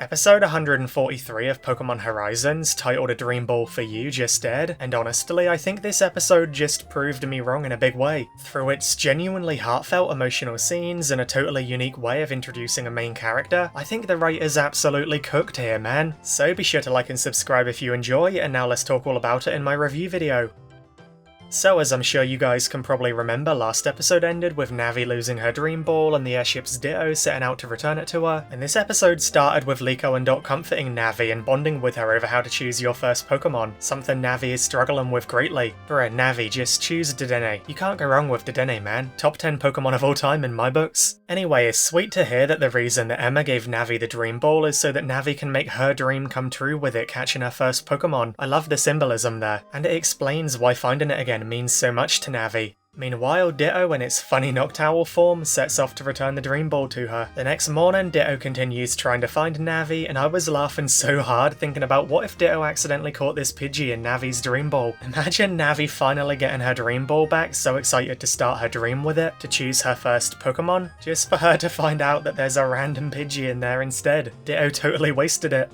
Episode 143 of Pokémon Horizons, titled A Dream Ball for You, just aired, and honestly, I think this episode just proved me wrong in a big way. Through its genuinely heartfelt emotional scenes and a totally unique way of introducing a main character, I think the writers absolutely cooked here, man. So be sure to like and subscribe if you enjoy, and now let's talk all about it in my review video. So, as I'm sure you guys can probably remember, last episode ended with Navi losing her Dream Ball and the airship's Ditto setting out to return it to her, and this episode started with Liko and Dot comforting Navi and bonding with her over how to choose your first Pokemon, something Navi is struggling with greatly. Bruh, Navi, just choose Dedenne. You can't go wrong with Dedenne, man. Top 10 Pokemon of all time in my books. Anyway, it's sweet to hear that the reason that Emma gave Navi the Dream Ball is so that Navi can make her dream come true with it catching her first Pokemon. I love the symbolism there, and it explains why finding it again means so much to Navi. Meanwhile, Ditto in its funny Noctowl form sets off to return the Dream Ball to her. The next morning, Ditto continues trying to find Navi, and I was laughing so hard thinking about what if Ditto accidentally caught this Pidgey in Navi's Dream Ball. Imagine Navi finally getting her Dream Ball back, so excited to start her dream with it, to choose her first Pokemon, just for her to find out that there's a random Pidgey in there instead. Ditto totally wasted it.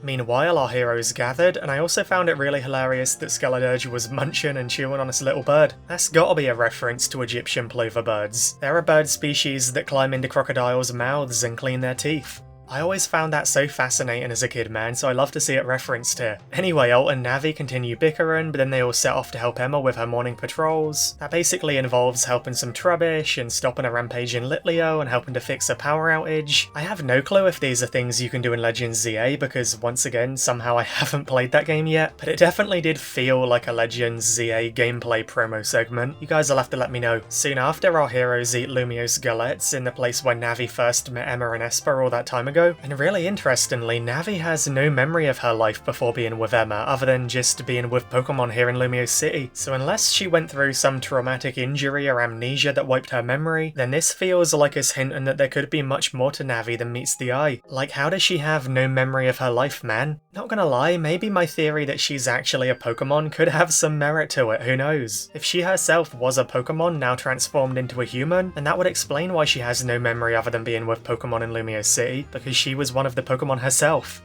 Meanwhile, our heroes gathered, and I also found it really hilarious that Skeledirge was munching and chewing on this little bird. That's gotta be a reference to Egyptian plover birds. They're a bird species that climb into crocodiles' mouths and clean their teeth. I always found that so fascinating as a kid, man, so I love to see it referenced here. Anyway, Alt and Navi continue bickering, but then they all set off to help Emma with her morning patrols. That basically involves helping some Trubbish and stopping a rampaging Litleo and helping to fix a power outage. I have no clue if these are things you can do in Legends ZA because, once again, somehow I haven't played that game yet, but it definitely did feel like a Legends ZA gameplay promo segment. You guys will have to let me know. Soon after, our heroes eat Lumio's Galettes in the place where Navi first met Emma and Esper all that time ago. And really interestingly, Navi has no memory of her life before being with Emma, other than just being with Pokemon here in Lumio City. So unless she went through some traumatic injury or amnesia that wiped her memory, then this feels like it's hinting that there could be much more to Navi than meets the eye. Like, how does she have no memory of her life, man? Not gonna lie, maybe my theory that she's actually a Pokemon could have some merit to it, who knows? If she herself was a Pokemon now transformed into a human, then that would explain why she has no memory other than being with Pokemon in Lumio City, because she was one of the Pokemon herself.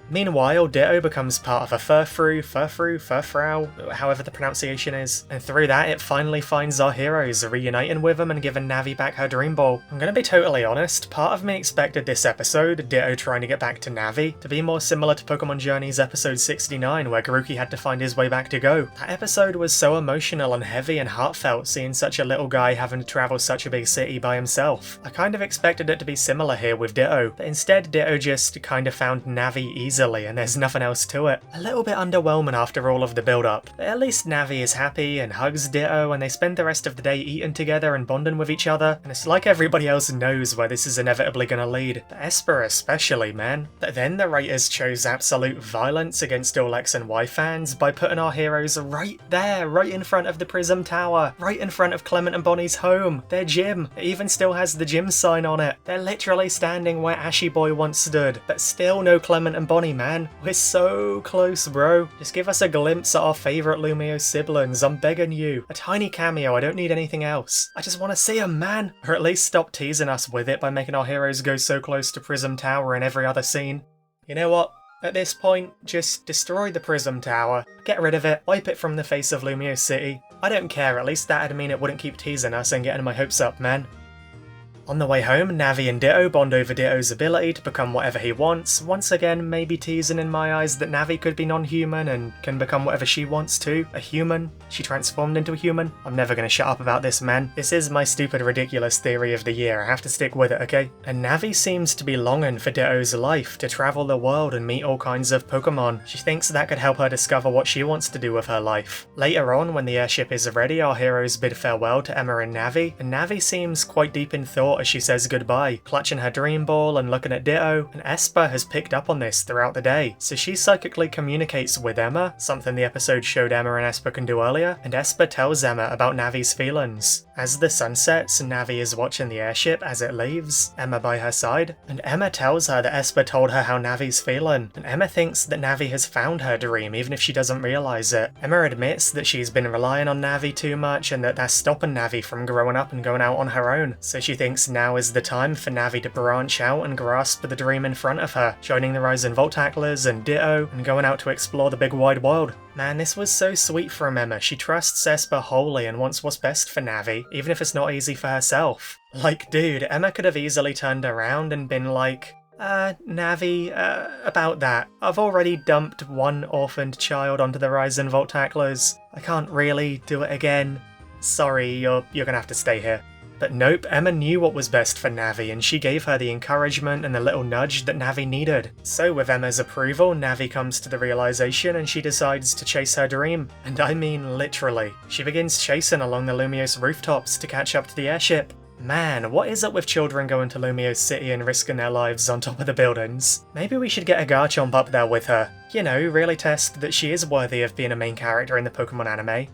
Meanwhile, Ditto becomes part of a Furfrou, however the pronunciation is, and through that it finally finds our heroes, reuniting with them and giving Navi back her Dream Ball. I'm gonna be totally honest, part of me expected this episode, Ditto trying to get back to Navi, to be more similar to Pokemon Journey's episode 69 where Grookey had to find his way back to Go. That episode was so emotional and heavy and heartfelt, seeing such a little guy having to travel such a big city by himself. I kind of expected it to be similar here with Ditto, but instead Ditto just kind of found Navi easily and there's nothing else to it. A little bit underwhelming after all of the build-up, but at least Navi is happy and hugs Ditto and they spend the rest of the day eating together and bonding with each other, and it's like everybody else knows where this is inevitably gonna lead, but Esper especially, man. But then the writers chose absolute violence against all X and Y fans by putting our heroes right there, right in front of the Prism Tower, right in front of Clement and Bonnie's home, their gym. It even still has the gym sign on it. They're literally standing where Ashy Boy once stood, but still no Clement and Bonnie, man. We're so close, bro. Just give us a glimpse at our favourite Lumio siblings, I'm begging you. A tiny cameo, I don't need anything else. I just want to see them, man. Or at least stop teasing us with it by making our heroes go so close to Prism Tower in every other scene. You know what? At this point, just destroy the Prism Tower, get rid of it, wipe it from the face of Lumio City. I don't care, at least that'd mean it wouldn't keep teasing us and getting my hopes up, man. On the way home, Navi and Ditto bond over Ditto's ability to become whatever he wants, once again maybe teasing in my eyes that Navi could be non-human and can become whatever she wants to. A human? She transformed into a human? I'm never gonna shut up about this, man. This is my stupid ridiculous theory of the year, I have to stick with it, okay? And Navi seems to be longing for Ditto's life, to travel the world and meet all kinds of Pokemon. She thinks that could help her discover what she wants to do with her life. Later on, when the airship is ready, our heroes bid farewell to Emma and Navi seems quite deep in thought as she says goodbye, clutching her Dream Ball and looking at Ditto, and Esper has picked up on this throughout the day, so she psychically communicates with Emma, something the episode showed Emma and Esper can do earlier, and Esper tells Emma about Navi's feelings. As the sun sets, Navi is watching the airship as it leaves, Emma by her side, and Emma tells her that Esper told her how Navi's feeling, and Emma thinks that Navi has found her dream even if she doesn't realise it. Emma admits that she's been relying on Navi too much and that that's stopping Navi from growing up and going out on her own, so she thinks thinks now is the time for Navi to branch out and grasp the dream in front of her, joining the Horizon Voltaclers and Ditto, and going out to explore the big wide world. Man, this was so sweet from Emma. She trusts Esper wholly and wants what's best for Navi, even if it's not easy for herself. Like, dude, Emma could have easily turned around and been like, Navi, about that. I've already dumped one orphaned child onto the Horizon Voltaclers. I can't really do it again. Sorry, you're gonna have to stay here. But nope, Emma knew what was best for Navi, and she gave her the encouragement and the little nudge that Navi needed. So with Emma's approval, Navi comes to the realization and she decides to chase her dream. And I mean literally. She begins chasing along the Lumiose rooftops to catch up to the airship. Man, what is up with children going to Lumiose City and risking their lives on top of the buildings? Maybe we should get a Garchomp up there with her. You know, really test that she is worthy of being a main character in the Pokemon anime.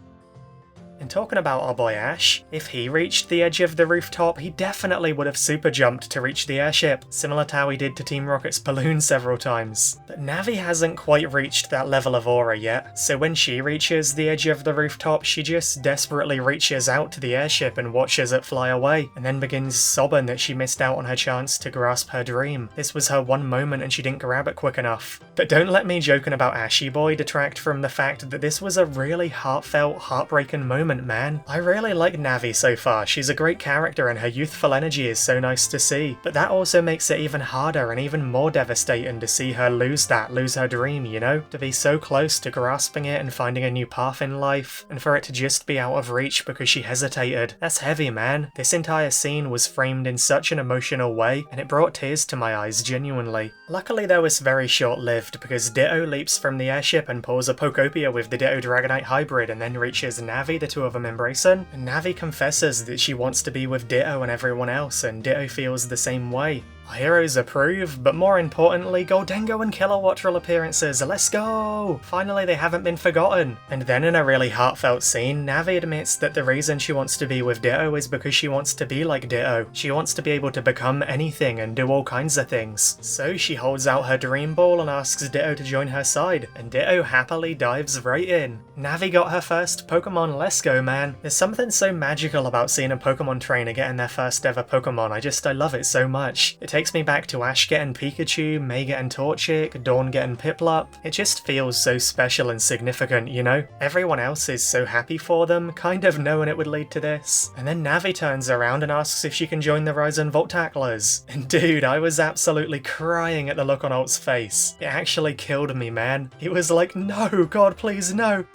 And talking about our boy Ash, if he reached the edge of the rooftop, he definitely would have super jumped to reach the airship, similar to how he did to Team Rocket's balloon several times. But Navi hasn't quite reached that level of aura yet, so when she reaches the edge of the rooftop, she just desperately reaches out to the airship and watches it fly away, and then begins sobbing that she missed out on her chance to grasp her dream. This was her one moment and she didn't grab it quick enough. But don't let me joking about Ashy Boy detract from the fact that this was a really heartfelt, heartbreaking moment, man. I really like Navi so far. She's a great character and her youthful energy is so nice to see. But that also makes it even harder and even more devastating to see her lose her dream, you know? To be so close to grasping it and finding a new path in life, and for it to just be out of reach because she hesitated. That's heavy, man. This entire scene was framed in such an emotional way, and it brought tears to my eyes, genuinely. Luckily though, it's very short-lived, because Ditto leaps from the airship and pulls a Pokopia with the Ditto Dragonite hybrid and then reaches Navi, the two of them embracing, and Navi confesses that she wants to be with Ditto and everyone else, and Ditto feels the same way. Our heroes approve, but more importantly, Goldengo and Kilowattrel appearances, let's go! Finally, they haven't been forgotten. And then in a really heartfelt scene, Navi admits that the reason she wants to be with Ditto is because she wants to be like Ditto. She wants to be able to become anything and do all kinds of things. So she holds out her dream ball and asks Ditto to join her side, and Ditto happily dives right in. Navi got her first Pokemon, let's go, man. There's something so magical about seeing a Pokemon trainer getting their first ever Pokemon. I love it so much. It takes me back to Ash getting Pikachu, May getting Torchic, Dawn getting Piplup. It just feels so special and significant, you know? Everyone else is so happy for them, kind of knowing it would lead to this. And then Navi turns around and asks if she can join the Horizon Voltaclers. And dude, I was absolutely crying at the look on Alt's face. It actually killed me, man. He was like, no, God, please, no.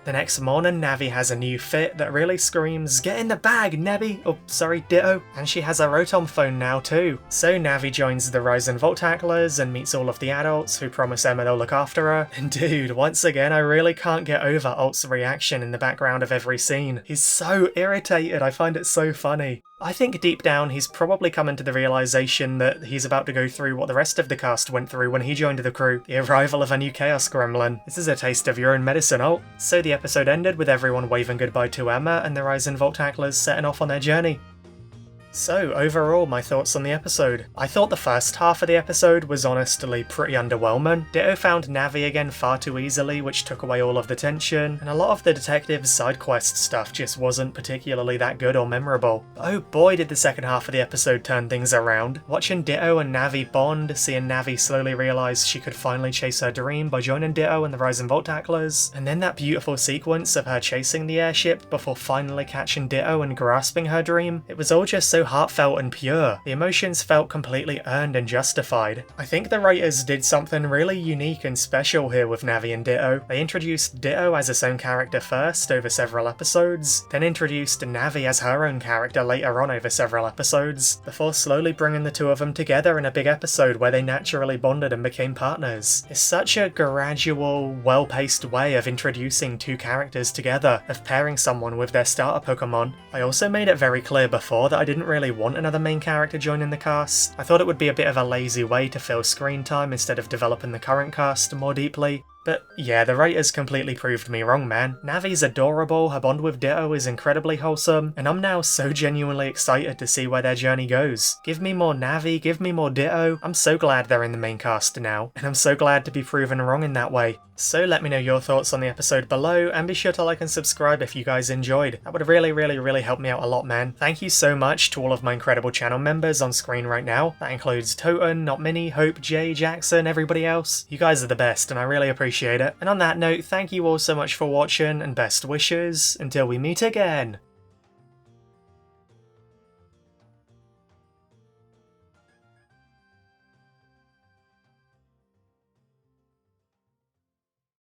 The next morning, Navi has a new fit that really screams, get in the bag, Nebby! Oh, sorry, Ditto. And she has a Rotom phone now too. So Navi joins the Horizon Voltaclers and meets all of the adults who promise Emma they'll look after her. And dude, once again, I really can't get over Alt's reaction in the background of every scene. He's so irritated, I find it so funny. I think deep down he's probably coming to the realization that he's about to go through what the rest of the cast went through when he joined the crew, the arrival of a new Chaos Gremlin. This is a taste of your own medicine, Alt. So the episode ended with everyone waving goodbye to Emma and the Horizon Voltaclers setting off on their journey. So, overall, my thoughts on the episode. I thought the first half of the episode was honestly pretty underwhelming. Ditto found Navi again far too easily, which took away all of the tension, and a lot of the detective's side quest stuff just wasn't particularly that good or memorable. But oh boy did the second half of the episode turn things around. Watching Ditto and Navi bond, seeing Navi slowly realise she could finally chase her dream by joining Ditto and the Horizon Voltaclers, and then that beautiful sequence of her chasing the airship before finally catching Ditto and grasping her dream, it was all just so heartfelt and pure. The emotions felt completely earned and justified. I think the writers did something really unique and special here with Navi and Ditto. They introduced Ditto as its own character first over several episodes, then introduced Navi as her own character later on over several episodes, before slowly bringing the two of them together in a big episode where they naturally bonded and became partners. It's such a gradual, well-paced way of introducing two characters together, of pairing someone with their starter Pokemon. I also made it very clear before that I didn't really want another main character joining the cast. I thought it would be a bit of a lazy way to fill screen time instead of developing the current cast more deeply. But yeah, the writers completely proved me wrong, man. Navi's adorable, her bond with Ditto is incredibly wholesome, and I'm now so genuinely excited to see where their journey goes. Give me more Navi, give me more Ditto. I'm so glad they're in the main cast now, and I'm so glad to be proven wrong in that way. So let me know your thoughts on the episode below, and be sure to like and subscribe if you guys enjoyed. That would really help me out a lot, man. Thank you so much to all of my incredible channel members on screen right now. That includes Toten, Not Mini, Hope, Jay, Jackson, everybody else. You guys are the best, and I really appreciate it. And on that note, thank you all so much for watching, and best wishes until we meet again.